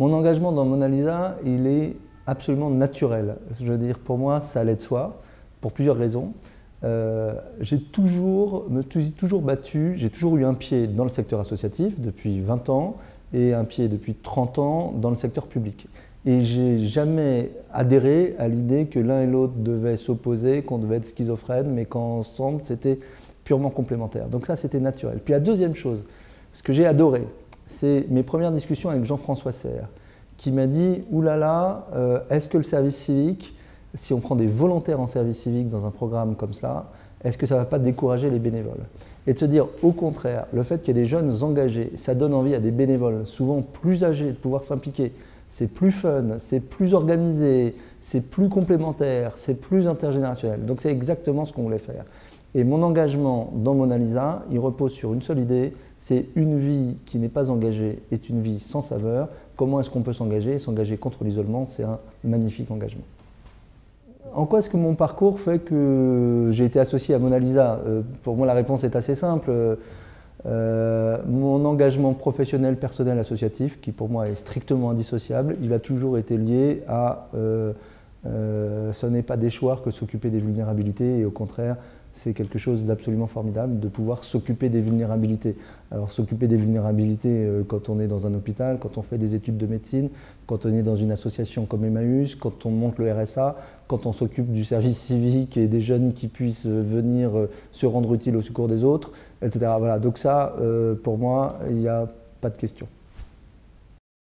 Mon engagement dans Mona Lisa, il est absolument naturel. Je veux dire, pour moi, ça allait de soi, pour plusieurs raisons. Me suis toujours battu, j'ai toujours eu un pied dans le secteur associatif depuis 20 ans et un pied depuis 30 ans dans le secteur public. Et j'ai jamais adhéré à l'idée que l'un et l'autre devaient s'opposer, qu'on devait être schizophrène, mais qu'ensemble, c'était purement complémentaire. Donc ça, c'était naturel. Puis la deuxième chose, ce que j'ai adoré, c'est mes premières discussions avec Jean-François Serre, qui m'a dit « Oulala, est-ce que le service civique, si on prend des volontaires en service civique dans un programme comme cela, est-ce que ça ne va pas décourager les bénévoles ?» Et de se dire, au contraire, le fait qu'il y ait des jeunes engagés, ça donne envie à des bénévoles, souvent plus âgés, de pouvoir s'impliquer. C'est plus fun, c'est plus organisé, c'est plus complémentaire, c'est plus intergénérationnel. Donc c'est exactement ce qu'on voulait faire. Et mon engagement dans Mona Lisa, il repose sur une seule idée, c'est une vie qui n'est pas engagée est une vie sans saveur. Comment est-ce qu'on peut s'engager? S'engager contre l'isolement, c'est un magnifique engagement. En quoi est-ce que mon parcours fait que j'ai été associé à Mona Lisa? Pour moi, la réponse est assez simple. Mon engagement professionnel, personnel, associatif, qui pour moi est strictement indissociable, il a toujours été lié à ce n'est pas déchoir que s'occuper des vulnérabilités, et au contraire, c'est quelque chose d'absolument formidable de pouvoir s'occuper des vulnérabilités. Alors s'occuper des vulnérabilités quand on est dans un hôpital, quand on fait des études de médecine, quand on est dans une association comme Emmaüs, quand on monte le RSA, quand on s'occupe du service civique et des jeunes qui puissent venir se rendre utiles au secours des autres, etc. Voilà. Donc ça, pour moi, il n'y a pas de question.